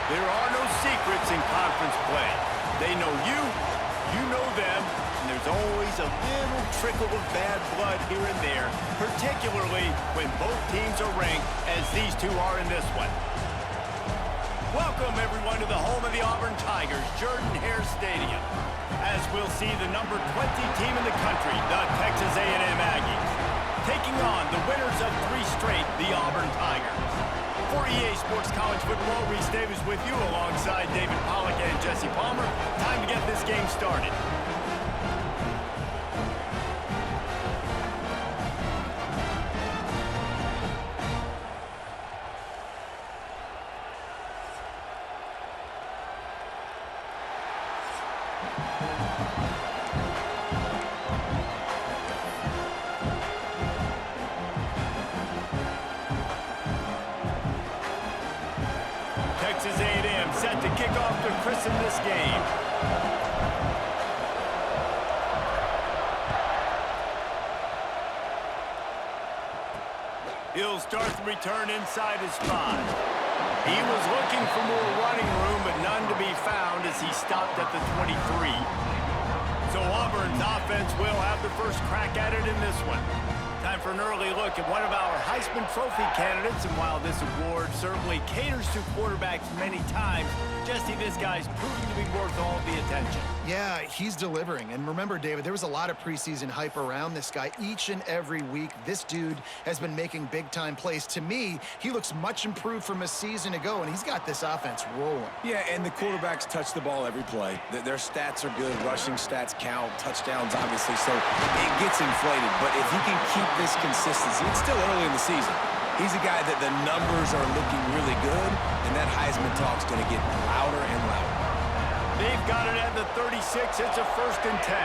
There are no secrets in conference play. They know you, you know them, and there's always a little trickle of bad blood here and there, particularly when both teams are ranked as these two are in this one. Welcome, everyone, to the home of the Auburn Tigers, Jordan-Hare Stadium, as we'll see the number 20 team in the country, the Texas A&M Aggies, taking on the winners of 3 straight, the Auburn Tigers. For EA Sports College Football, Reese Davis with you alongside David Pollack and Jesse Palmer. Time to get this game started. Texas A&M set to kick off to christen this game. He'll start the return inside his 5. He was looking for more running room, but none to be found as he stopped at the 23. So Auburn's offense will have the first crack at it in this one. Time for an early look at one of our Heisman Trophy candidates, and while this award certainly caters to quarterbacks many times, Jesse, this guy's proven to be worth all the attention. Yeah, he's delivering. And remember, David, there was a lot of preseason hype around this guy. Each and every week, this dude has been making big-time plays. To me, he looks much improved from a season ago, and he's got this offense rolling. Yeah, and the quarterbacks touch the ball every play. Their stats are good. Rushing stats count. Touchdowns, obviously. So it gets inflated. But if he can keep this consistency, it's still early in the season. He's a guy that the numbers are looking really good, and that Heisman talk's going to get louder and louder. They've got it at the 36. It's a 1st and 10.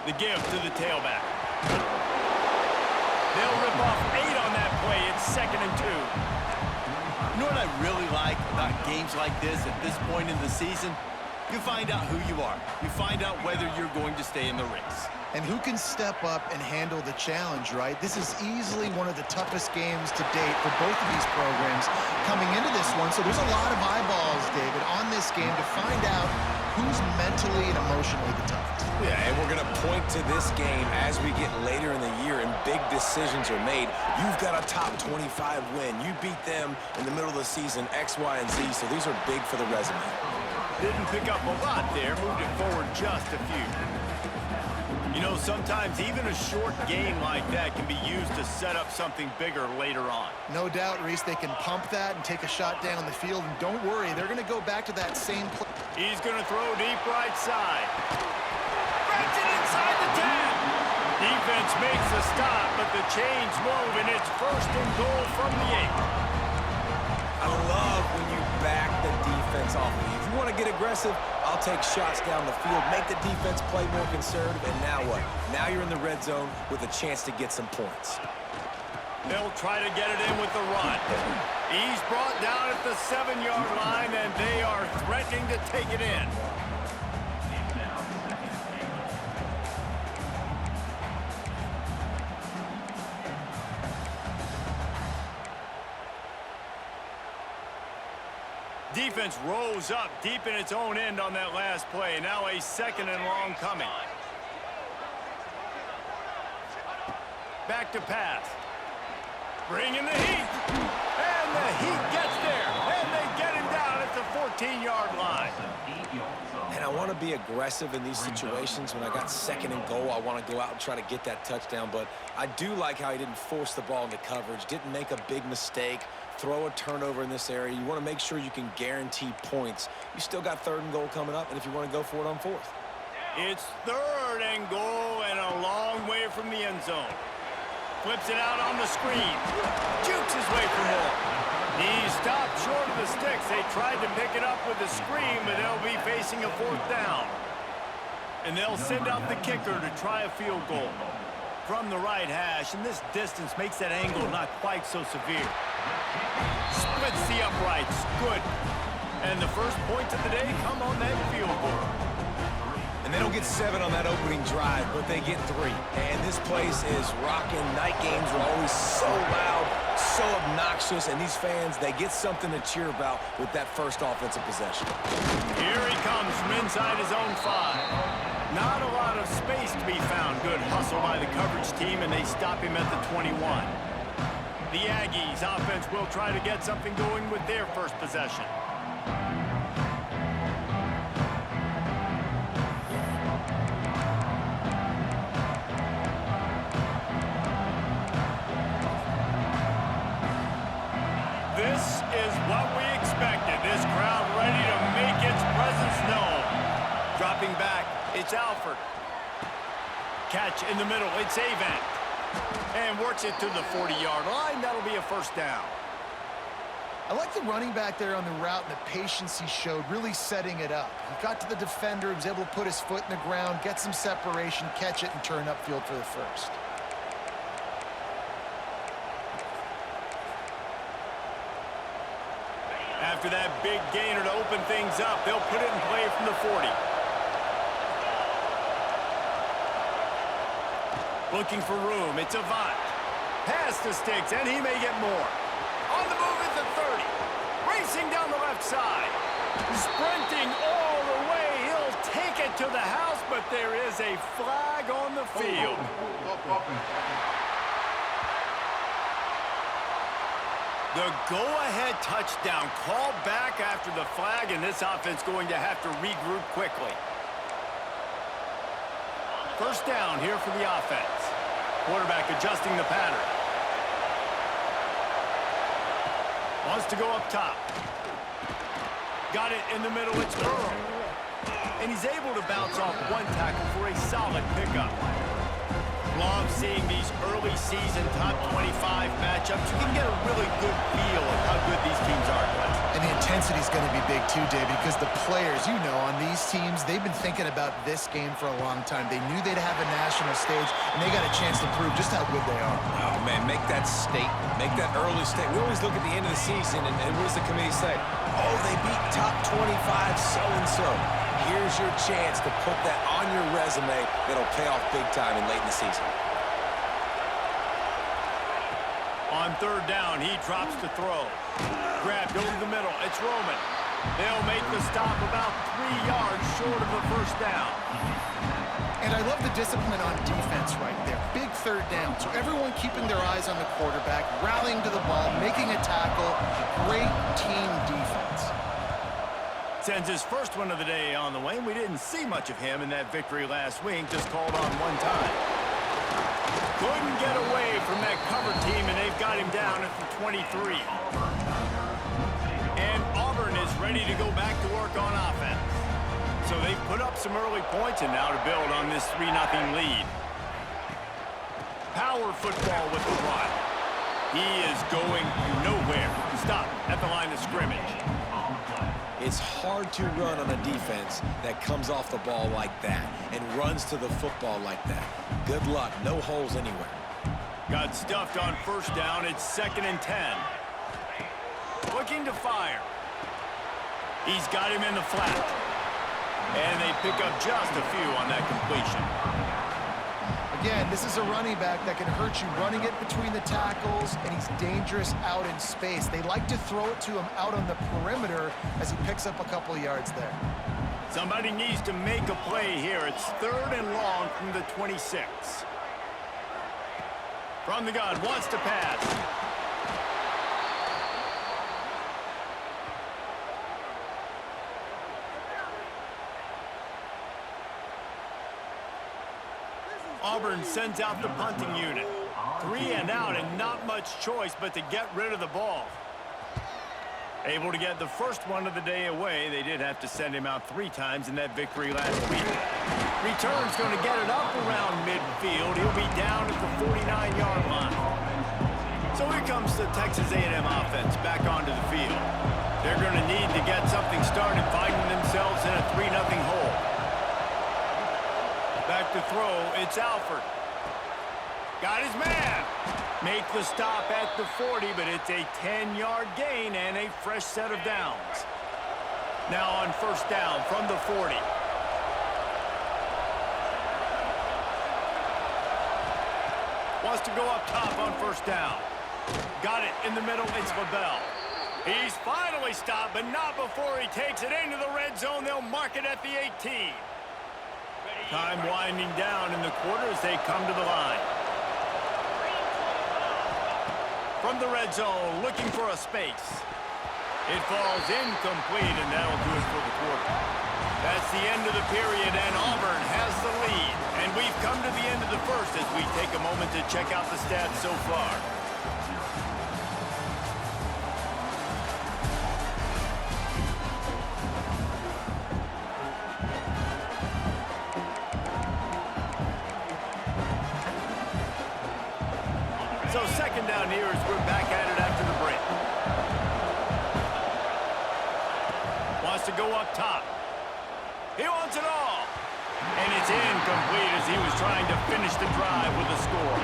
The give to the tailback. They'll rip off 8 on that play. It's 2nd and 2. You know what I really like about games like this at this point in the season? You find out who you are. You find out whether you're going to stay in the race. And who can step up and handle the challenge, right? This is easily one of the toughest games to date for both of these programs coming into this one. So there's a lot of eyeballs, David, on this game to find out who's mentally and emotionally the toughest. Yeah, and we're going to point to this game as we get later in the year and big decisions are made. You've got a top 25 win. You beat them in the middle of the season, X, Y, and Z. So these are big for the resume. Didn't pick up a lot there. Moved it forward just a few. You know, sometimes even a short game like that can be used to set up something bigger later on. No doubt, Reese, they can pump that and take a shot down the field. And don't worry, they're going to go back to that same play. He's going to throw deep right side. Grabs it inside the 10. Defense makes a stop, but the chains move, and it's 1st and goal from the 8. I love when you back the defense off of you. If you want to get aggressive, I'll take shots down the field, make the defense play more conservative, and now what? Now you're in the red zone with a chance to get some points. They'll try to get it in with the run. He's brought down at the 7-yard line, and they are threatening to take it in. Defense rose up deep in its own end on that last play. Now a 2nd and long coming. Back to pass. Bringing the heat. And the heat gets there. And they get him down at the 14-yard line. And I want to be aggressive in these situations. When I got 2nd and goal, I want to go out and try to get that touchdown. But I do like how he didn't force the ball into coverage, didn't make a big mistake, throw a turnover in this area. You want to make sure you can guarantee points. You still got 3rd and goal coming up, and if you want to go for it on 4th. It's 3rd and goal and a long way from the end zone. Flips it out on the screen. Jukes his way for more. He stopped short of the sticks. They tried to pick it up with a screen, but they'll be facing a 4th down. And they'll send out the kicker to try a field goal from the right hash, and this distance makes that angle not quite so severe. Splits the uprights. Good. And the first points of the day come on that field goal. And they don't get 7 on that opening drive, but they get 3. And this place is rocking. Night games are always so loud. so obnoxious, and these fans, they get something to cheer about with that first offensive possession. Here he comes from inside his own 5. Not a lot of space to be found. Good hustle by the coverage team, and they stop him at the 21. The Aggies offense will try to get something going with their first possession. This is what we expected. This crowd ready to make its presence known. Dropping back, it's Alford. Catch in the middle, it's Avant. And works it to the 40-yard line. That'll be a first down. I like the running back there on the route and the patience he showed, really setting it up. He got to the defender, he was able to put his foot in the ground, get some separation, catch it, and turn upfield for the first. After that big gainer to open things up, they'll put it in play from the 40. Looking for room, it's Avant. Pass to Sticks, and he may get more. On the move at the 30. Racing down the left side. Sprinting all the way. He'll take it to the house, but there is a flag on the field. The go-ahead touchdown called back after the flag, and this offense going to have to regroup quickly. First down here for the offense. Quarterback adjusting the pattern. Wants to go up top. Got it in the middle, it's Earl. And he's able to bounce off one tackle for a solid pickup. Love seeing these early season top 25 matchups. You can get a really good feel of how good these teams are. And the intensity is going to be big too, David, because the players, you know, on these teams, they've been thinking about this game for a long time. They knew they'd have a national stage, and they got a chance to prove just how good they are. Oh, man, make that statement. Make that early statement. We always look at the end of the season, and what does the committee say? Oh, they beat top 25 so-and-so. Here's your chance to put that on your resume that'll pay off big time and late in the season. On third down, he drops to throw. Grabbed over the middle. It's Roman. They'll make the stop about 3 yards short of the first down. And I love the discipline on defense right there. Big third down. So everyone keeping their eyes on the quarterback, rallying to the ball, making a tackle. Great team defense. Sends his first one of the day on the way. We didn't see much of him in that victory last week. Just called on one time. Couldn't get away from that cover team, and they've got him down at the 23. And Auburn is ready to go back to work on offense. So they've put up some early points, and now to build on this 3-0 lead. Power football with the run. He is going nowhere. Stop at the line of scrimmage. It's hard to run on a defense that comes off the ball like that and runs to the football like that. Good luck. No holes anywhere. Got stuffed on first down. It's 2nd and 10. Looking to fire. He's got him in the flat. And they pick up just a few on that completion. Again, this is a running back that can hurt you running it between the tackles, and he's dangerous out in space. They like to throw it to him out on the perimeter as he picks up a couple of yards there. Somebody needs to make a play here. It's 3rd and long from the 26. From the gun, wants to pass. Auburn sends out the punting unit. 3 and out, and not much choice but to get rid of the ball. Able to get the first one of the day away. They did have to send him out 3 times in that victory last week. Return's going to get it up around midfield. He'll be down at the 49-yard line. So here comes the Texas A&M offense back onto the field. They're going to need to get something started, finding themselves in a 3-0 hole. Back to throw, it's Alford. Got his man. Make the stop at the 40, but it's a 10-yard gain and a fresh set of downs. Now on first down from the 40. Wants to go up top on first down. Got it in the middle. It's LaBelle. He's finally stopped, but not before he takes it into the red zone. They'll mark it at the 18. Time winding down in the quarter as they come to the line. From the red zone, looking for a space. It falls incomplete, and that'll do it for the quarter. That's the end of the period, and Auburn has the lead. And we've come to the end of the first as we take a moment to check out the stats so far. So second down here as we're back at it after the break. Wants to go up top. He wants it all. And it's incomplete as he was trying to finish the drive with a score.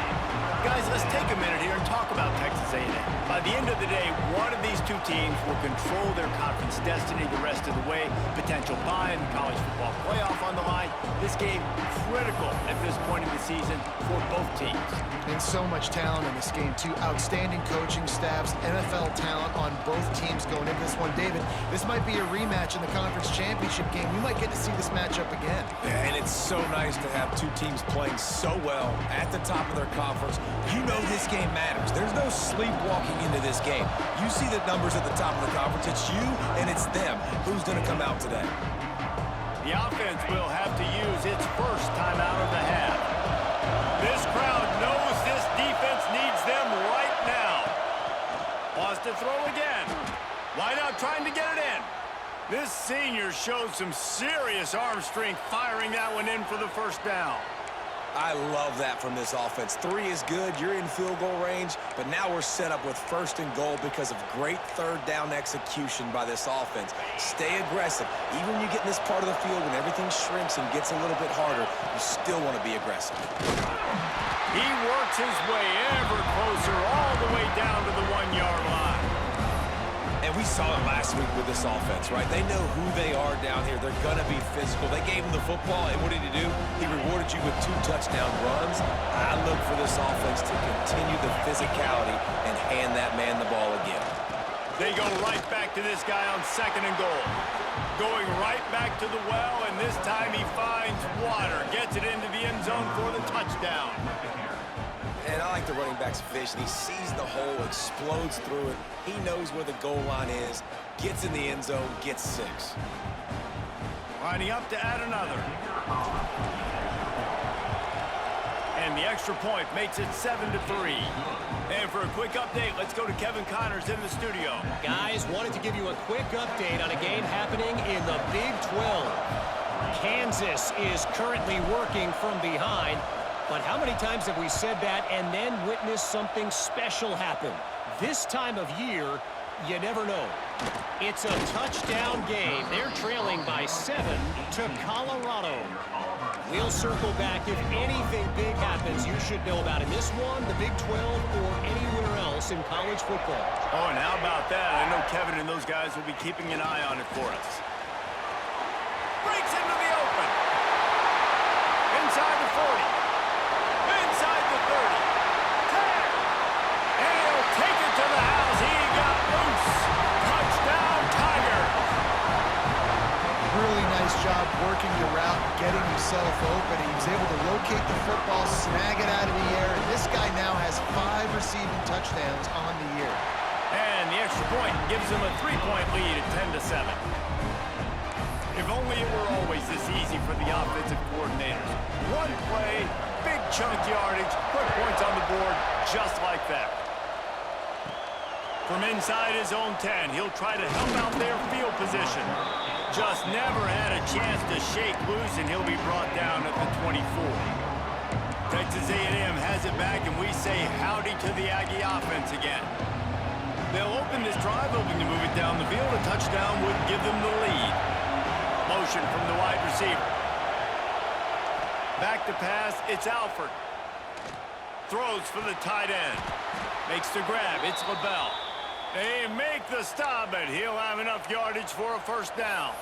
Guys, let's take a minute here and talk about Texas A&M. By the end of the day, one of these two teams will control their conference destiny the rest of the way. Potential bye in the college football playoff on the line. This game critical at this point in the season for both teams. And so much talent in this game, too. Outstanding coaching staffs, NFL talent on both teams going into this one. David, this might be a rematch in the conference championship game. We might get to see this matchup again. Yeah, and it's so nice to have two teams playing so well at the top of their conference. You know this game matters. There's no sleepwalking into this game. You see the numbers at the top of the conference. It's you and it's them. Who's going to come out today? The offense will have to use its first timeout of the half. This crowd knows this defense needs them right now. Wants to throw again. Wide out trying to get it in. This senior showed some serious arm strength firing that one in for the first down. I love that from this offense. 3 is good. You're in field goal range, but now we're set up with first and goal because of great third down execution by this offense. Stay aggressive. Even when you get in this part of the field when everything shrinks and gets a little bit harder, you still want to be aggressive. He works his way ever closer all the way down to the 1-yard line. And we saw it last week with this offense, right? They know who they are down here. They're going to be physical. They gave him the football, and what did he do? He rewarded you with 2 touchdown runs. I look for this offense to continue the physicality and hand that man the ball again. They go right back to this guy on second and goal. Going right back to the well, and this time he finds water. Gets it into the end zone for the touchdown. And I like the running back's vision. He sees the hole, explodes through it. He knows where the goal line is, gets in the end zone, gets 6. Lining up to add another. And the extra point makes it 7-3. And for a quick update, let's go to Kevin Connors in the studio. Guys, wanted to give you a quick update on a game happening in the Big 12. Kansas is currently working from behind. But how many times have we said that and then witnessed something special happen? This time of year, you never know. It's a touchdown game. They're trailing by 7 to Colorado. We'll circle back. If anything big happens, you should know about in this one, the Big 12, or anywhere else in college football. Oh, and how about that? I know Kevin and those guys will be keeping an eye on it for us. Breaks into the open. Inside the 40. Inside the 30. 10. And he'll take it to the house. He got loose. Touchdown, Tigers. Really nice job working the route, getting himself open. He was able to locate the football, snag it out of the air, and this guy now has 5 receiving touchdowns on the year. And the extra point gives him a 3-point lead at 10-7. If only it were always this easy for the offensive coordinators. One play, big chunk yardage, quick points on the board, just like that. From inside his own 10, he'll try to help out their field position. Just never had a chance to shake loose, and he'll be brought down at the 24. Texas A&M has it back, and we say howdy to the Aggie offense again. They'll open this drive, hoping to move it down the field. A touchdown would give them the lead. Motion from the wide receiver. Back to pass, it's Alford. Throws for the tight end. Makes the grab, it's LaBelle. They make the stop, but he'll have enough yardage for a first down.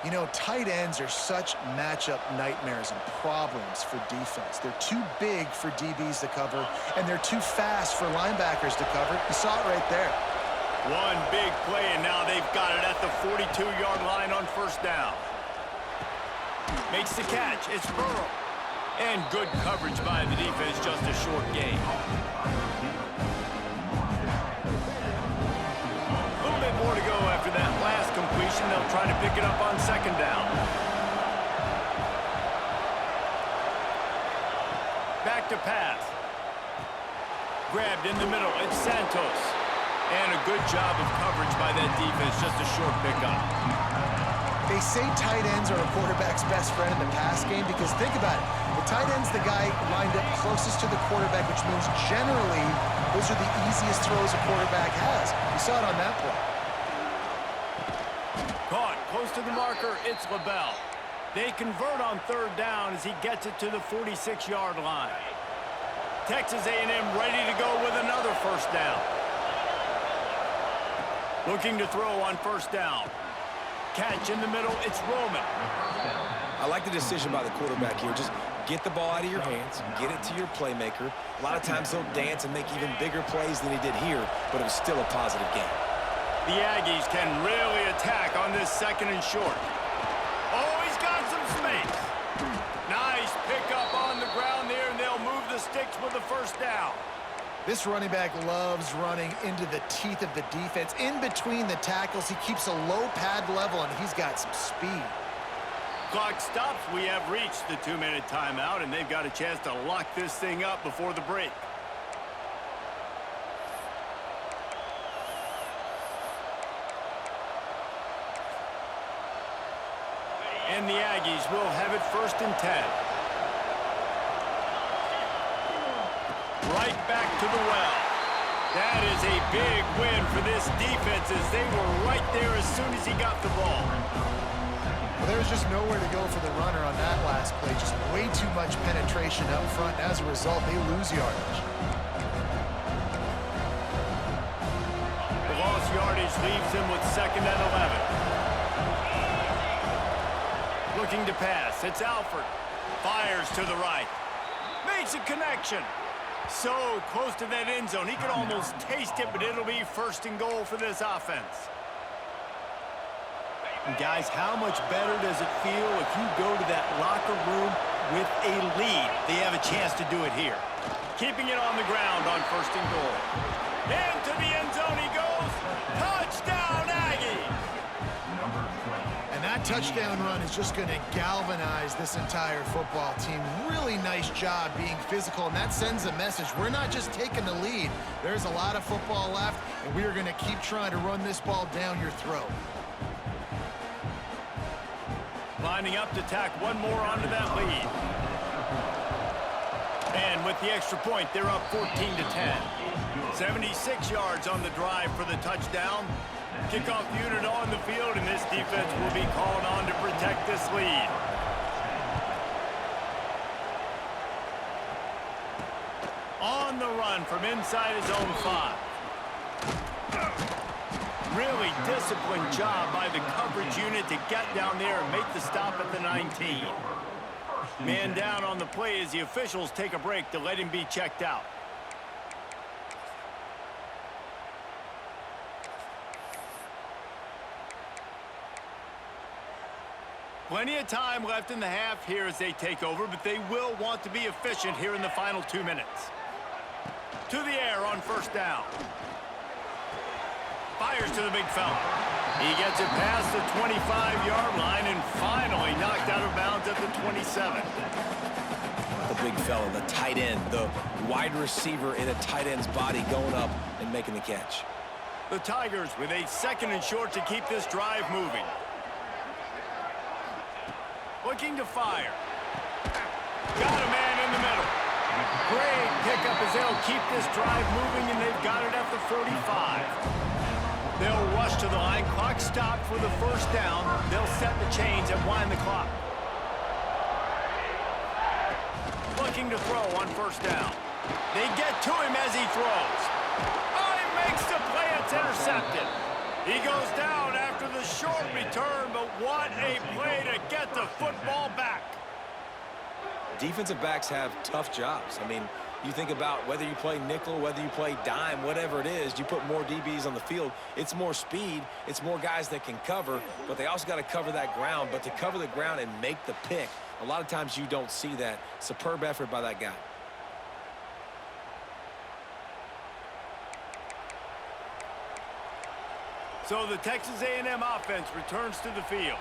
You know, tight ends are such matchup nightmares and problems for defense. They're too big for DBs to cover, and they're too fast for linebackers to cover. You saw it right there. One big play, and now they've got it at the 42-yard line on first down. Makes the catch. It's Burrow. And good coverage by the defense, just a short gain. A little bit more to go after that last completion. They'll try to pick it up on second down. Back to pass. Grabbed in the middle. It's Santos. And a good job of coverage by that defense. Just a short pickup. They say tight ends are a quarterback's best friend in the pass game because think about it. The tight end's the guy lined up closest to the quarterback, which means generally those are the easiest throws a quarterback has. You saw it on that play. Caught close to the marker. It's LaBelle. They convert on third down as he gets it to the 46-yard line. Texas A&M ready to go with another first down. Looking to throw on first down. Catch in the middle, it's Roman. I like the decision by the quarterback here. Just get the ball out of your hands, get it to your playmaker. A lot of times he'll dance and make even bigger plays than he did here, but it was still a positive game. The Aggies can really attack on this second and short. Oh, he's got some space. Nice pickup on the ground there, and they'll move the sticks with the first down. This running back loves running into the teeth of the defense. In between the tackles, he keeps a low pad level, and he's got some speed. Clock stops. We have reached the 2-minute timeout, and they've got a chance to lock this thing up before the break. And the Aggies will have it 1st and 10. Right back to the well. That is a big win for this defense as they were right there as soon as he got the ball. Well, there was just nowhere to go for the runner on that last play. Just way too much penetration up front. And as a result, they lose yardage. The lost yardage leaves him with 2nd and 11. Looking to pass. It's Alford. Fires to the right. Makes a connection. So close to that end zone. He could almost taste it, but it'll be 1st and goal for this offense. And guys, how much better does it feel if you go to that locker room with a lead? They have a chance to do it here. Keeping it on the ground on 1st and goal. Into the end zone he goes. Touchdown, Aggies! And that touchdown run is just going to galvanize this entire football team. Really nice job being physical, and that sends a message. We're not just taking the lead. There's a lot of football left, and we are going to keep trying to run this ball down your throat. Lining up to tack one more onto that lead. And with the extra point, they're up 14-10. 76 yards on the drive for the touchdown. Kickoff unit on the field, and this defense will be called on to protect this lead. On the run from inside his own 5. Really disciplined job by the coverage unit to get down there and make the stop at the 19. Man down on the play as the officials take a break to let him be checked out. Plenty of time left in the half here as they take over, but they will want to be efficient here in the final 2 minutes. To the air on first down. Fires to the big fella. He gets it past the 25-yard line and finally knocked out of bounds at the 27. The big fella, the tight end, the wide receiver in a tight end's body going up and making the catch. The Tigers with a 2nd and short to keep this drive moving. Looking to fire. Got a man in the middle. Great pickup as they'll keep this drive moving, and they've got it at the 45. They'll rush to the line. Clock stopped for the first down. They'll set the chains and wind the clock. Looking to throw on first down. They get to him as he throws. Oh, he makes the play. It's intercepted. He goes down after the short return, but what a play to get the football back. Defensive backs have tough jobs. I mean, you think about whether you play nickel, whether you play dime, whatever it is, you put more DBs on the field, it's more speed, it's more guys that can cover, but they also got to cover that ground. But to cover the ground and make the pick, a lot of times you don't see that. Superb effort by that guy. So the Texas A&M offense returns to the field.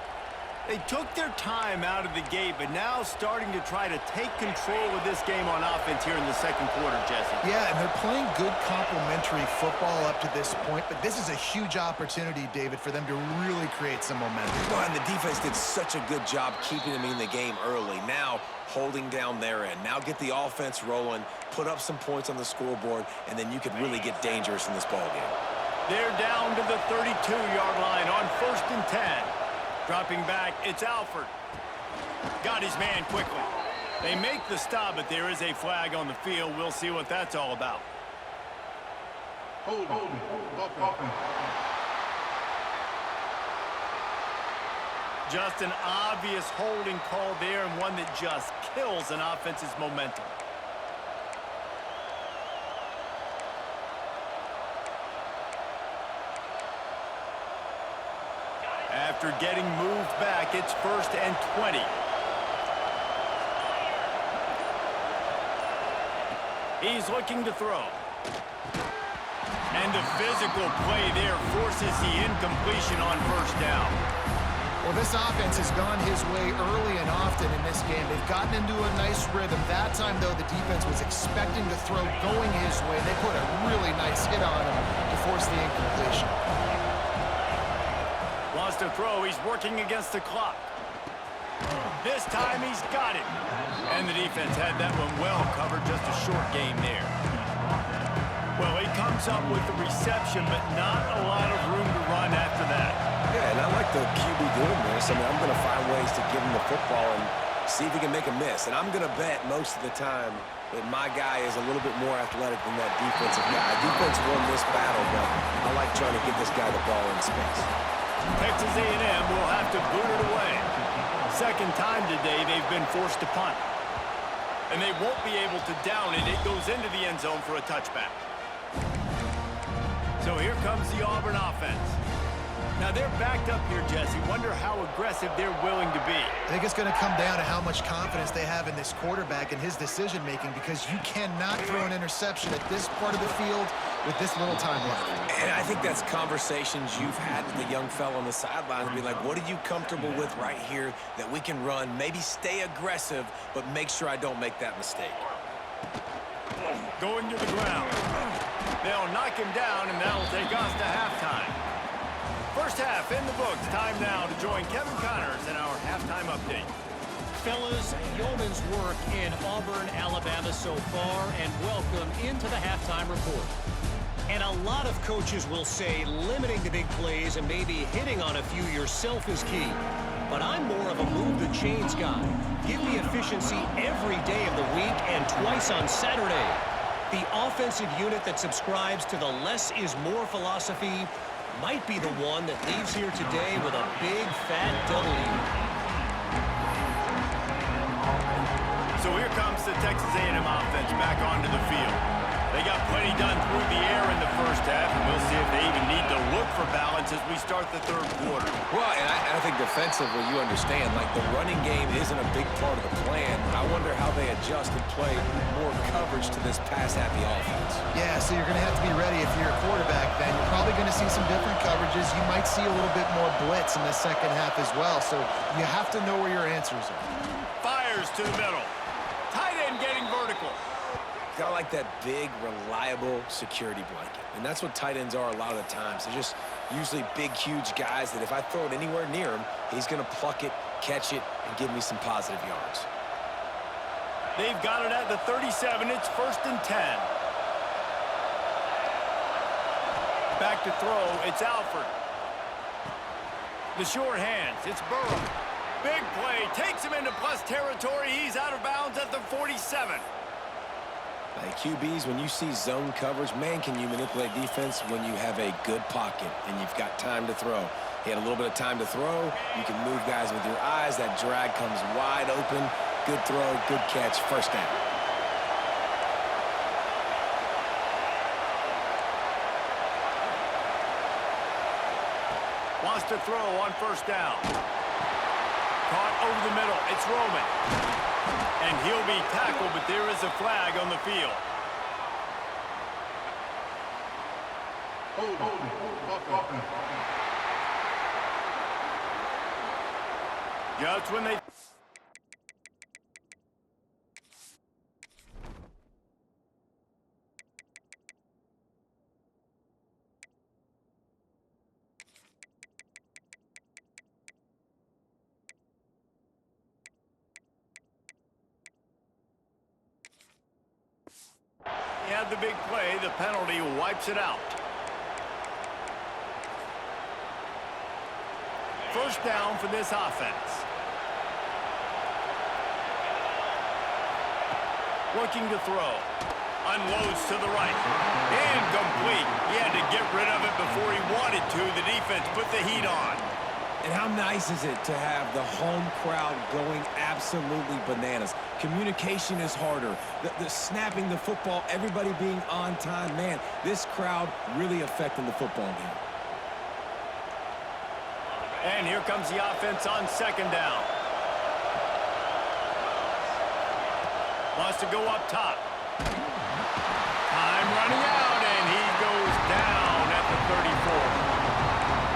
They took their time out of the gate, but now starting to try to take control of this game on offense here in the second quarter, Jesse. Yeah, and they're playing good complementary football up to this point, but this is a huge opportunity, David, for them to really create some momentum. Well, and the defense did such a good job keeping them in the game early. Now holding down their end. Now get the offense rolling, put up some points on the scoreboard, and then you could really get dangerous in this ball game. They're down to the 32-yard line on 1st and 10. Dropping back, it's Alford. Got his man quickly. They make the stop, but there is a flag on the field. We'll see what that's all about. Hold. Just an obvious holding call there, and one that just kills an offense's momentum. After getting moved back, it's 1st and 20. He's looking to throw. And the physical play there forces the incompletion on 1st down. Well, this offense has gone his way early and often in this game. They've gotten into a nice rhythm. That time, though, the defense was expecting to throw going his way. They put a really nice hit on him to force the incompletion. Wants to throw. He's working against the clock. This time he's got it. And the defense had that one well covered. Just a short game there. Well, he comes up with the reception, but not a lot of room to run after that. Yeah, and I like the QB doing this. I mean, I'm going to find ways to give him the football and see if he can make a miss. And I'm going to bet most of the time that my guy is a little bit more athletic than that defensive guy. Defense won this battle, but I like trying to get this guy the ball in space. Texas A&M will have to boot it away. Second time today they've been forced to punt. And they won't be able to down it. It goes into the end zone for a touchback. So here comes the Auburn offense. Now they're backed up here, Jesse. Wonder how aggressive they're willing to be. I think it's going to come down to how much confidence they have in this quarterback and his decision-making, because you cannot throw an interception at this part of the field with this little time left. And I think that's conversations you've had with the young fella on the sidelines. Be like, what are you comfortable with right here that we can run? Maybe stay aggressive, but make sure I don't make that mistake. Going to the ground. They'll knock him down, and that'll take us to halftime. First half in the books. Time now to join Kevin Connors in our halftime update. Fellas, yeoman's work in Auburn, Alabama so far, and welcome into the halftime report. And a lot of coaches will say limiting the big plays and maybe hitting on a few yourself is key. But I'm more of a move the chains guy. Give me efficiency every day of the week and twice on Saturday. The offensive unit that subscribes to the less is more philosophy might be the one that leaves here today with a big fat W. So here comes the Texas A&M offense back onto the field. They got plenty done through the air in the first half, and we'll see if they even need to look for balance as we start the third quarter. Well, and I think defensively, you understand, like the running game isn't a big part of the plan. I wonder how they adjust and play more coverage to this pass-happy offense. Yeah, so you're going to have to be ready if you're a quarterback then. You're probably going to see some different coverages. You might see a little bit more blitz in the second half as well, so you have to know where your answers are. Fires to the middle. Tight end getting vertical. Got to like that big, reliable security blanket. And that's what tight ends are a lot of the times. They're just usually big, huge guys that if I throw it anywhere near him, he's going to pluck it, catch it, and give me some positive yards. They've got it at the 37. It's 1st and 10. Back to throw. It's Alford. The short hands. It's Burrow. Big play. Takes him into plus territory. He's out of bounds at the 47. Hey, QBs, when you see zone coverage, man, can you manipulate defense when you have a good pocket and you've got time to throw. He had a little bit of time to throw. You can move guys with your eyes. That drag comes wide open. Good throw, good catch, first down. Wants to throw on first down. Caught over the middle. It's Roman. And he'll be tackled, but there is a flag on the field. Just when they... He had the big play. The penalty wipes it out. First down for this offense. Looking to throw. Unloads to the right. Incomplete. He had to get rid of it before he wanted to. The defense put the heat on. And how nice is it to have the home crowd going absolutely bananas? Communication is harder. The snapping the football, everybody being on time. Man, this crowd really affecting the football game. And here comes the offense on second down. Wants to go up top. Time running out, and he goes down at the 34.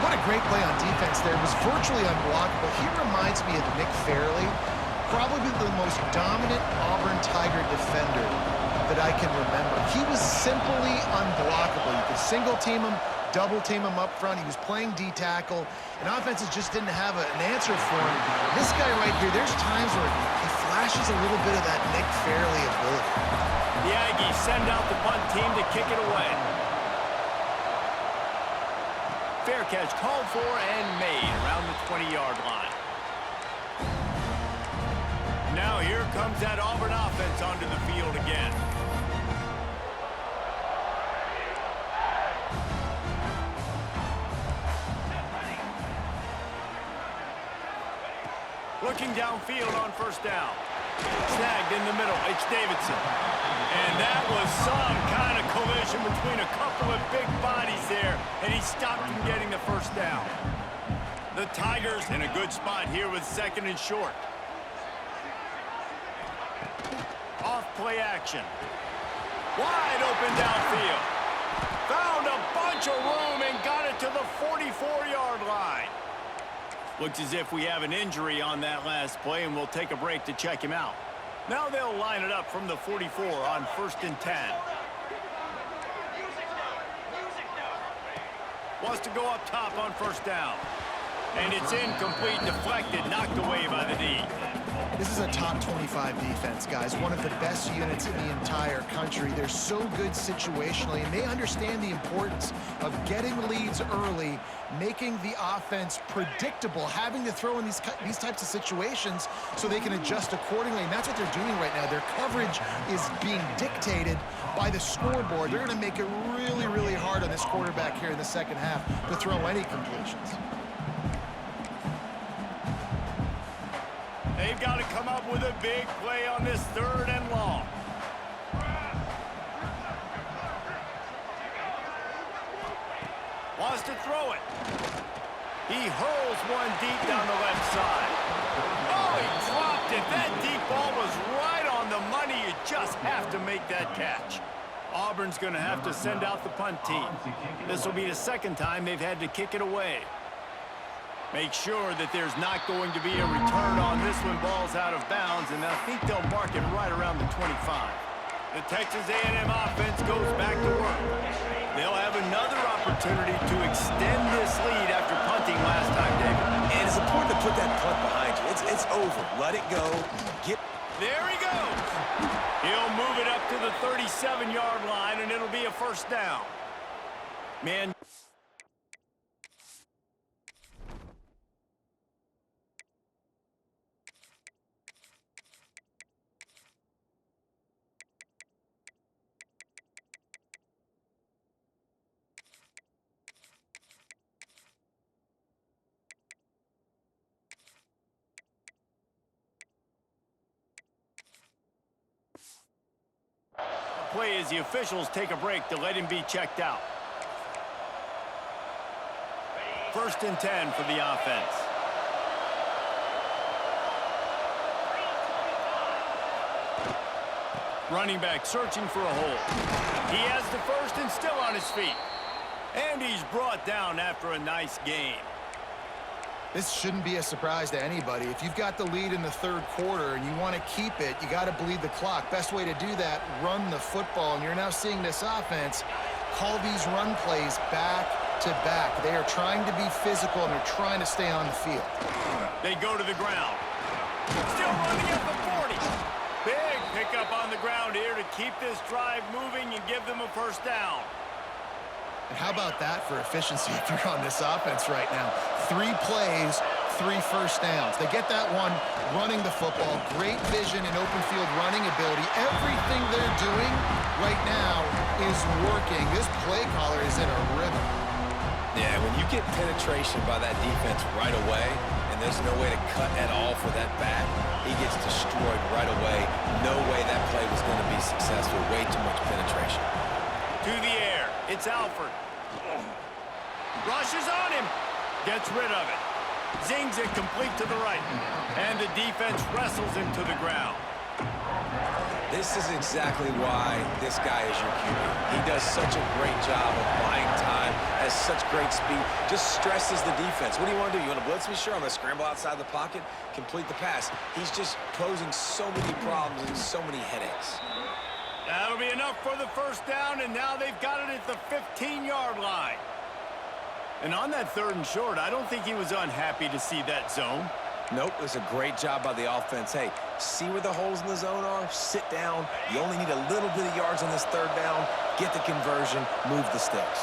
What a great play on defense there. It was virtually unblockable. He reminds me of Nick Fairley, probably the most dominant Auburn Tiger defender that I can remember. He was simply unblockable. You could single team him, double team him up front. He was playing D-tackle, and offenses just didn't have an answer for him. This guy right here, there's times where he flashes a little bit of that Nick Fairley ability. The Aggies send out the punt team to kick it away. Fair catch called for and made around the 20-yard line. Now here comes that Auburn offense onto the field again. Looking downfield on first down. Snagged in the middle. It's Davidson. And that was some kind of collision between a couple of big bodies there, and he stopped from getting the first down. The Tigers in a good spot here with second and short. Off play action. Wide open downfield. Found a bunch of room and got it to the 44-yard line. Looks as if we have an injury on that last play, and we'll take a break to check him out. Now they'll line it up from the 44 on 1st and 10. Wants to go up top on first down. And it's incomplete, deflected, knocked away by the D. This is a top 25 defense, guys. One of the best units in the entire country. They're so good situationally, and they understand the importance of getting leads early, making the offense predictable, having to throw in these types of situations so they can adjust accordingly. And that's what they're doing right now. Their coverage is being dictated by the scoreboard. They're going to make it really, really hard on this quarterback here in the second half to throw any completions. They've got to come up with a big play on this 3rd and long. Wants to throw it. He hurls one deep down the left side. Oh, he dropped it. That deep ball was right on the money. You just have to make that catch. Auburn's going to have to send out the punt team. This will be the second time they've had to kick it away. Make sure that there's not going to be a return on this when ball's out of bounds, and I think they'll mark it right around the 25. The Texas A&M offense goes back to work. They'll have another opportunity to extend this lead after punting last time, David. And it's important to put that punt behind you. It's over. Let it go. There he goes. He'll move it up to the 37-yard line, and it'll be a first down. Man. play as the officials take a break to let him be checked out. 1st and 10 for the offense. Running back searching for a hole. He has the first and still on his feet. And he's brought down after a nice gain. This shouldn't be a surprise to anybody. If you've got the lead in the 3rd quarter and you want to keep it, you got to bleed the clock. Best way to do that, run the football. And you're now seeing this offense call these run plays back to back. They are trying to be physical and they're trying to stay on the field. They go to the ground. Still running at the 40. Big pickup on the ground here to keep this drive moving and give them a 1st down. And how about that for efficiency if you're on this offense right now? 3 plays, 3 1st downs. They get that one running the football. Great vision and open field running ability. Everything they're doing right now is working. This play caller is in a rhythm. Yeah, when you get penetration by that defense right away, and there's no way to cut at all for that back, he gets destroyed right away. No way that play was going to be successful. Way too much penetration. To the air. It's Alford. Rushes on him. Gets rid of it. Zings it complete to the right. And the defense wrestles him to the ground. This is exactly why this guy is your QB. He does such a great job of buying time, has such great speed, just stresses the defense. What do you want to do? You want to blitz me? Sure, I'm going to scramble outside the pocket, complete the pass. He's just posing so many problems and so many headaches. That'll be enough for the 1st down, and now they've got it at the 15-yard line. And on that 3rd and short, I don't think he was unhappy to see that zone. Nope, it was a great job by the offense. Hey, see where the holes in the zone are? Sit down. You only need a little bit of yards on this 3rd down. Get the conversion. Move the sticks.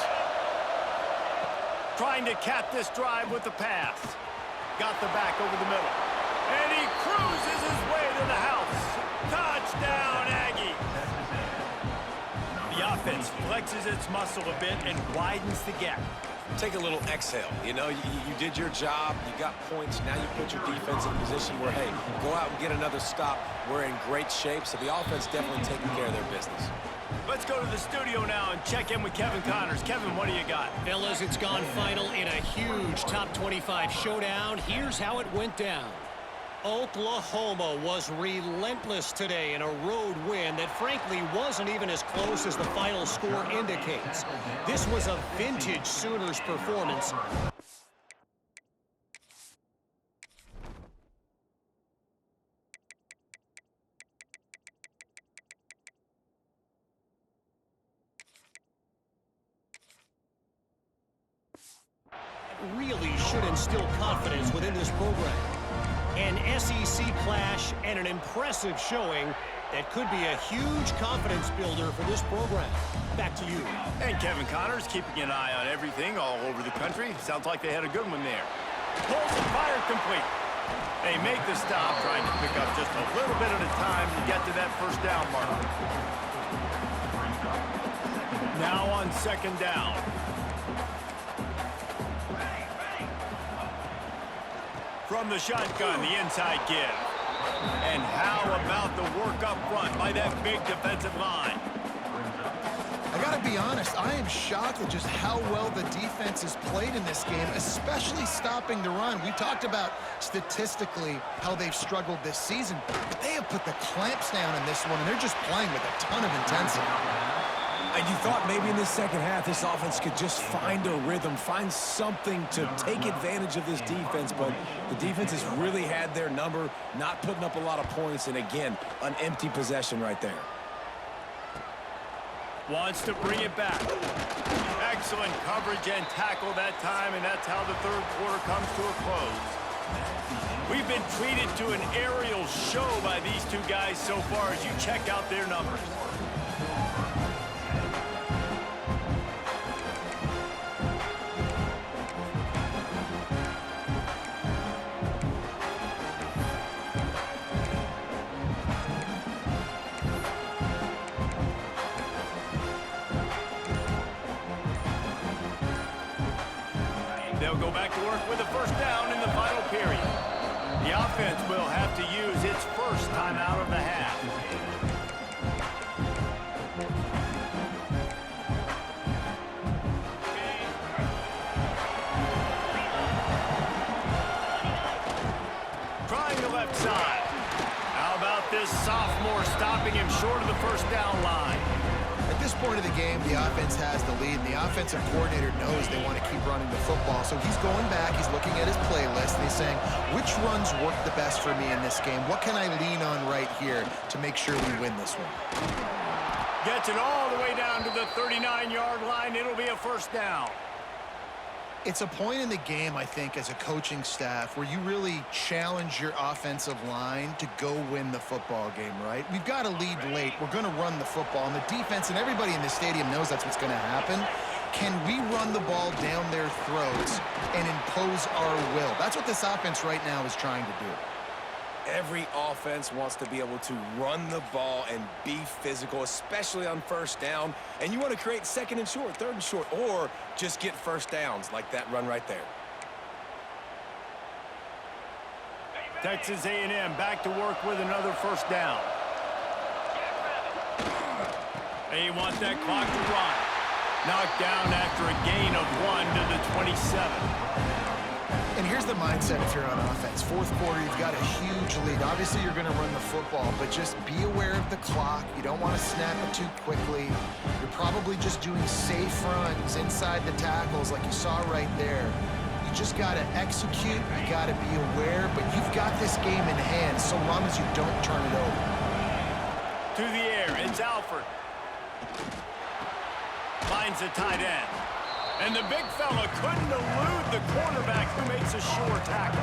Trying to cap this drive with the pass. Got the back over the middle. And he cruises his way to the house. Touchdown, Aggie. The offense flexes its muscle a bit and widens the gap. Take a little exhale. You know, you did your job. You got points. Now you put your defense in a position where, hey, go out and get another stop. We're in great shape, so the offense definitely taking care of their business. Let's go to the studio now and check in with Kevin Connors. Kevin, what do you got? Fellas, it's gone final in a huge top 25 showdown. Here's how it went down. Oklahoma was relentless today in a road win that frankly wasn't even as close as the final score indicates. This was a vintage Sooners performance. Really should instill confidence within this program. An SEC clash and an impressive showing that could be a huge confidence builder for this program. Back to you. And Kevin Connors keeping an eye on everything all over the country. Sounds like they had a good one there. Pulls and fire complete. They make the stop, trying to pick up just a little bit at a time to get to that 1st down marker. Now on 2nd down. From the shotgun, the inside give. And how about the work up front by that big defensive line? I got to be honest, I am shocked at just how well the defense has played in this game, especially stopping the run. We talked about statistically how they've struggled this season, but they have put the clamps down in this one, and they're just playing with a ton of intensity. And you thought maybe in the 2nd half this offense could just find a rhythm, find something to take advantage of this defense, but the defense has really had their number, not putting up a lot of points, and again, an empty possession right there. Wants to bring it back. Excellent coverage and tackle that time, and that's how the 3rd quarter comes to a close. We've been treated to an aerial show by these two guys so far as you check out their numbers. They'll go back to work with a 1st down in the final period. The offense will have to use its 1st time out of the half. side. How about this sophomore stopping him short of the first down line? At this point of the game, the offense has the lead, and the offensive coordinator knows they want to keep running the football. So he's going back, he's looking at his playlist, and he's saying, which runs work the best for me in this game? What can I lean on right here to make sure we win this one? Gets it all the way down to the 39-yard line. It'll be a first down. It's a point in the game, I think, as a coaching staff where you really challenge your offensive line to go win the football game, right? We've got to lead late. We're going to run the football, and the defense and everybody in the stadium knows that's what's going to happen. Can we run the ball down their throats and impose our will? That's what this offense right now is trying to do. Every offense wants to be able to run the ball and be physical, especially on first down. And you want to create second and short, third and short, or just get first downs like that run right there. Texas A&M back to work with another first down. They want that clock to run. Knocked down after a gain of 1 to the 27. And here's the mindset if you're on offense. Fourth quarter, you've got a huge lead. Obviously, you're going to run the football, but just be aware of the clock. You don't want to snap it too quickly. You're probably just doing safe runs inside the tackles like you saw right there. You just got to execute. You got to be aware, but you've got this game in hand so long as you don't turn it over. To the air, it's Alford. Finds the tight end. And the big fella couldn't elude the quarterback who makes a sure tackle.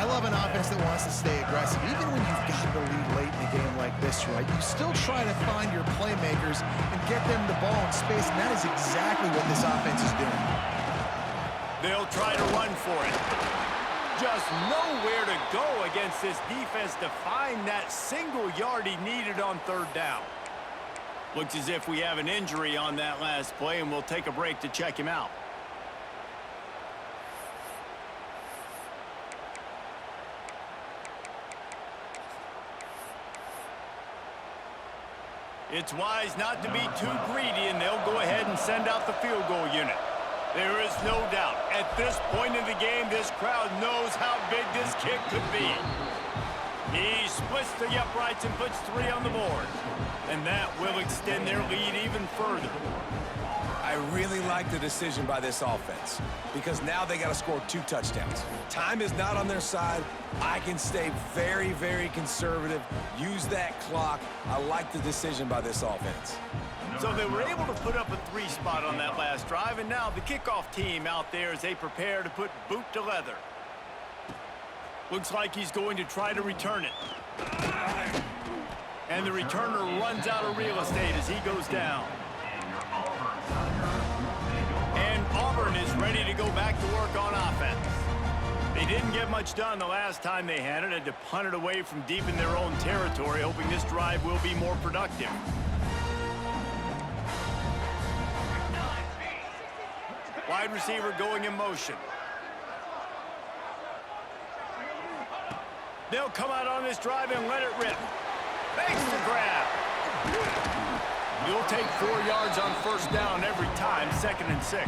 I love an offense that wants to stay aggressive. Even when you've got the lead late in a game like this, right, you still try to find your playmakers and get them the ball in space, and that is exactly what this offense is doing. They'll try to run for it. Just nowhere to go against this defense to find that single yard he needed on third down. Looks as if we have an injury on that last play, and we'll take a break to check him out. It's wise not to be too greedy, and they'll go ahead and send out the field goal unit. There is no doubt, at this point in the game, this crowd knows how big this kick could be. He splits the uprights and puts 3 on the board. And that will extend their lead even further. I really like the decision by this offense because now they got to score 2 touchdowns. Time is not on their side. I can stay very, very conservative, use that clock. I like the decision by this offense. So they were able to put up a 3 spot on that last drive, and now the kickoff team out there as they prepare to put boot to leather. Looks like he's going to try to return it. And the returner runs out of real estate as he goes down. And Auburn is ready to go back to work on offense. They didn't get much done the last time they had it. Had to punt it away from deep in their own territory, hoping this drive will be more productive. Wide receiver going in motion. They'll come out on this drive and let it rip. Makes the grab. You'll take 4 yards on first down every time, 2nd and 6.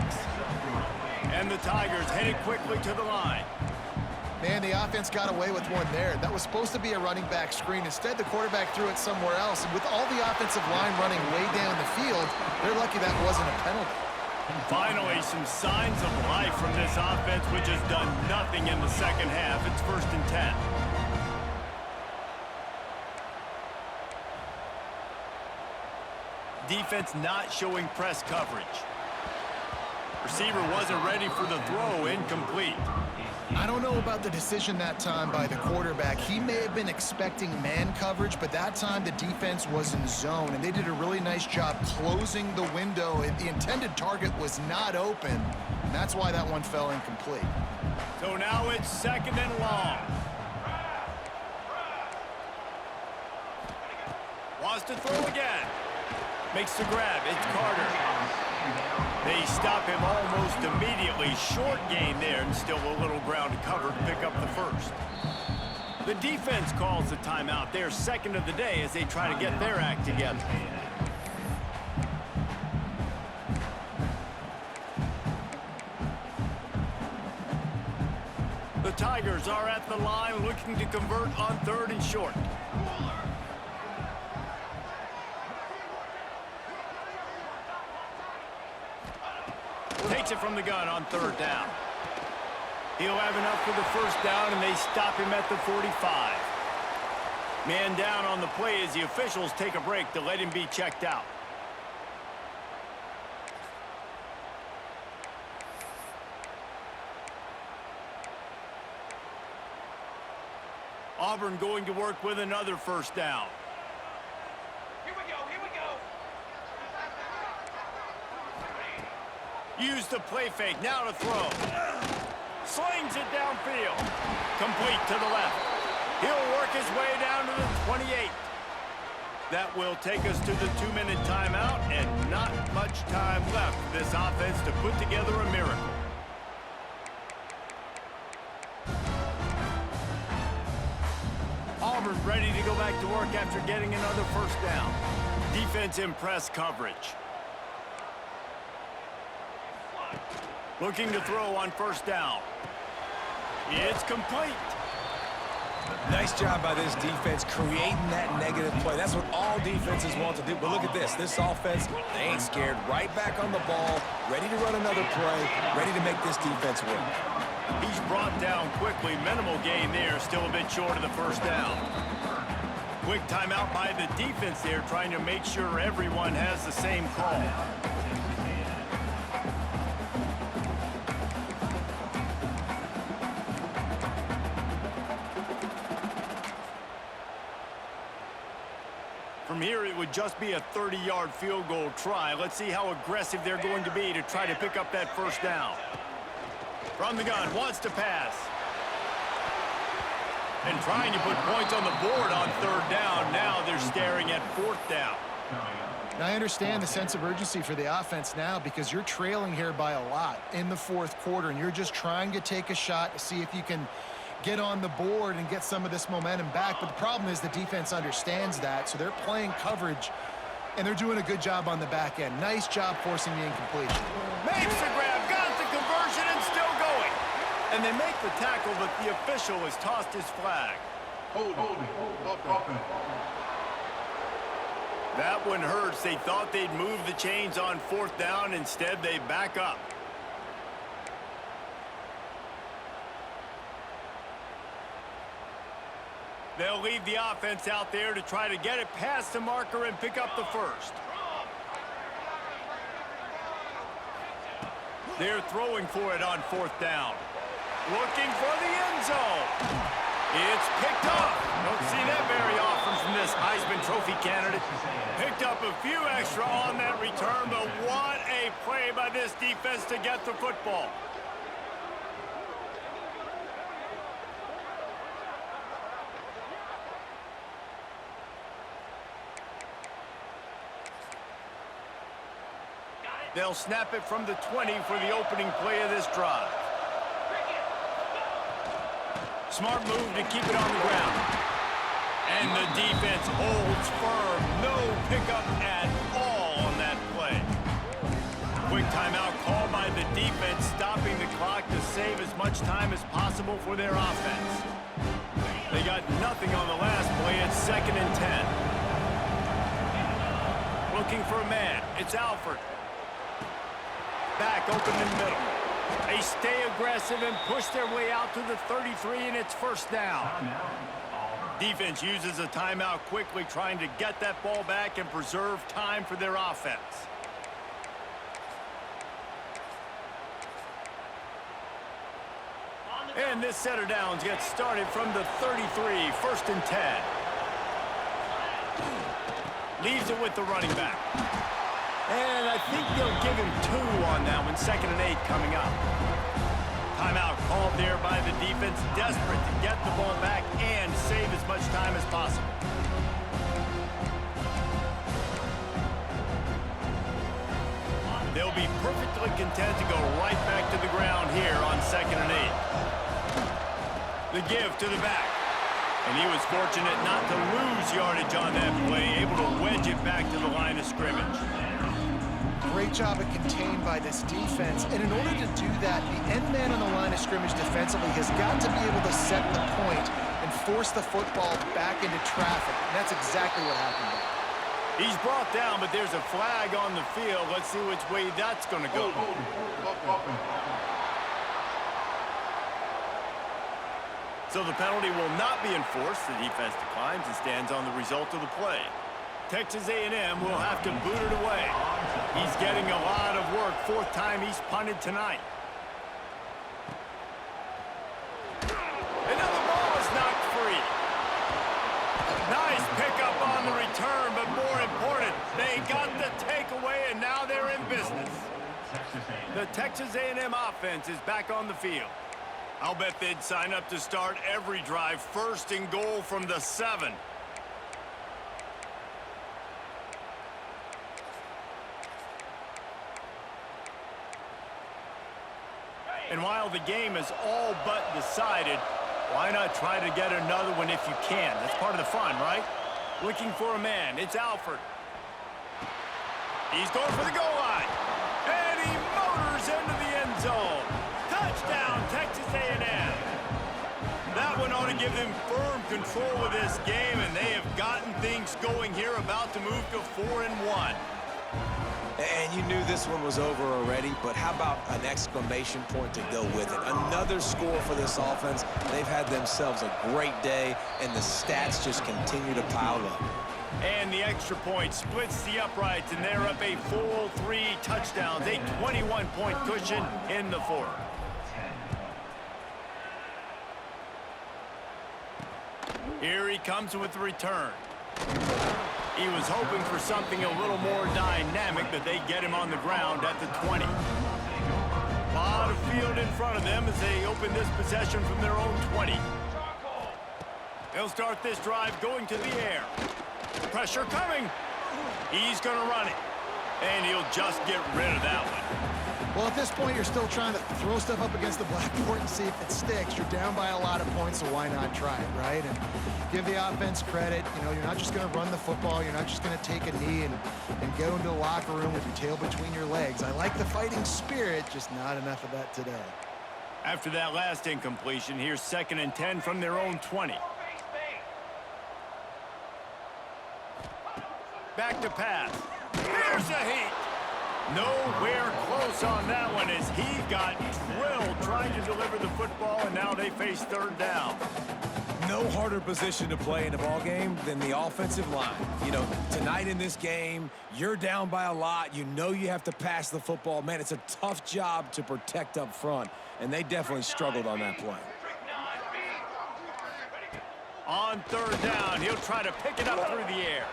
And the Tigers headed quickly to the line. Man, the offense got away with one there. That was supposed to be a running back screen. Instead, the quarterback threw it somewhere else. And with all the offensive line running way down the field, they're lucky that wasn't a penalty. Finally, some signs of life from this offense, which has done nothing in the second half. It's 1st and 10. Defense not showing press coverage. Receiver wasn't ready for the throw, incomplete. I don't know about the decision that time by the quarterback. He may have been expecting man coverage, but that time the defense was in zone, and they did a really nice job closing the window. The intended target was not open, and that's why that one fell incomplete. So now it's 2nd and long. Wants to throw again. Makes the grab. It's Carter. They stop him almost immediately. Short gain there, and still a little ground to cover to pick up the first. The defense calls the timeout. They're 2nd of the day as they try to get their act together. The Tigers are at the line looking to convert on 3rd and short. Takes it from the gun on 3rd down. He'll have enough for the 1st down, and they stop him at the 45. Man down on the play as the officials take a break to let him be checked out. Auburn going to work with another 1st down. Here we go, here we go. Use the play fake, now to throw. Slings it downfield. Complete to the left. He'll work his way down to the 28. That will take us to the 2-minute timeout, and not much time left for this offense to put together a miracle. Auburn ready to go back to work after getting another 1st down. Defense in press coverage. Looking to throw on 1st down. It's complete. Nice job by this defense creating that negative play. That's what all defenses want to do. But look at this. This offense, they ain't scared. Right back on the ball, ready to run another play, ready to make this defense win. He's brought down quickly. Minimal gain there. Still a bit short of the 1st down. Quick timeout by the defense there, trying to make sure everyone has the same call. From here, it would just be a 30-yard field goal try. Let's see how aggressive they're going to be to try to pick up that 1st down. From the gun, wants to pass. And trying to put points on the board on 3rd down. Now they're staring at 4th down. Now, I understand the sense of urgency for the offense now because you're trailing here by a lot in the 4th quarter, and you're just trying to take a shot to see if you can get on the board and get some of this momentum back. But the problem is the defense understands that, so they're playing coverage, and they're doing a good job on the back end. Nice job forcing the incompletion. Makes the grab, got the conversion, and still going. And they make the tackle, but the official has tossed his flag. Hold offense. That one hurts. They thought they'd move the chains on 4th down. Instead, they back up. They'll leave the offense out there to try to get it past the marker and pick up the 1st. They're throwing for it on 4th down. Looking for the end zone. It's picked up. Don't see that very often from this Heisman Trophy candidate. Picked up a few extra on that return, but what a play by this defense to get the football. They'll snap it from the 20 for the opening play of this drive. Smart move to keep it on the ground. And the defense holds firm. No pickup at all on that play. Quick timeout called by the defense, stopping the clock to save as much time as possible for their offense. They got nothing on the last play. It's 2nd and 10. Looking for a man. It's Alford. Back open in the middle. They stay aggressive and push their way out to the 33, and it's 1st down. Defense uses a timeout quickly, trying to get that ball back and preserve time for their offense. And this set of downs gets started from the 33, 1st and 10. Leaves it with the running back. And I think they'll give him 2 on that one. 2nd and 8 coming up. Timeout called there by the defense, desperate to get the ball back and save as much time as possible. They'll be perfectly content to go right back to the ground here on 2nd and 8. The give to the back. And he was fortunate not to lose yardage on that play, able to wedge it back to the line of scrimmage. Great job of contained by this defense. And in order to do that, the end man on the line of scrimmage defensively has got to be able to set the point and force the football back into traffic. And that's exactly what happened there. He's brought down, but there's a flag on the field. Let's see which way that's going to go. So the penalty will not be enforced. The defense declines and stands on the result of the play. Texas A&M will have to boot it away. He's getting a lot of work. Fourth time he's punted tonight. Another ball is knocked free. Nice pickup on the return, but more important, they got the takeaway, and now they're in business. The Texas A&M offense is back on the field. I'll bet they'd sign up to start every drive first and goal from the 7. And while the game is all but decided, why not try to get another one if you can? That's part of the fun, right? Looking for a man. It's Alford. He's going for the goal line. And he motors into the end zone. Touchdown, Texas A&M. That one ought to give them firm control of this game, and they have gotten things going here, about to move to 4-1. And you knew this one was over already, but how about an exclamation point to go with it? Another score for this offense. They've had themselves a great day, and the stats just continue to pile up. And the extra point splits the uprights, and they're up a full 3 touchdowns, a 21-point cushion in the fourth. Here he comes with the return. He was hoping for something a little more dynamic, but they get him on the ground at the 20. A lot of field in front of them as they open this possession from their own 20. They'll start this drive going to the air. Pressure coming. He's going to run it. And he'll just get rid of that one. Well, at this point, you're still trying to throw stuff up against the blackboard and see if it sticks. You're down by a lot of points, so why not try it, right? And give the offense credit. You know, you're not just going to run the football. You're not just going to take a knee and go into the locker room with your tail between your legs. I like the fighting spirit, just not enough of that today. After that last incompletion, here's 2nd and 10 from their own 20. Back to pass. Here's a heat. Nowhere close on that one as he got drilled trying to deliver the football, and now they face 3rd down. No harder position to play in a ball game than the offensive line. You know, tonight in this game, you're down by a lot. You know you have to pass the football. Man, it's a tough job to protect up front, and they definitely struggled on that play. On 3rd down, he'll try to pick it up through the air.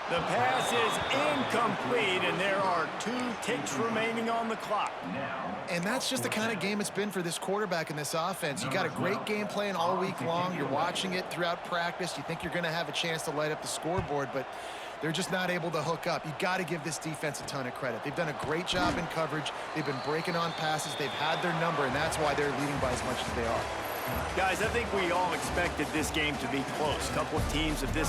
The pass is incomplete, and there are 2 ticks remaining on the clock. And that's just the kind of game it's been for this quarterback in this offense. You got a great game plan all week long. You're watching it throughout practice. You think you're going to have a chance to light up the scoreboard, but they're just not able to hook up. You got to give this defense a ton of credit. They've done a great job in coverage. They've been breaking on passes. They've had their number, and that's why they're leading by as much as they are. Guys, I think we all expected this game to be close. A couple of teams of this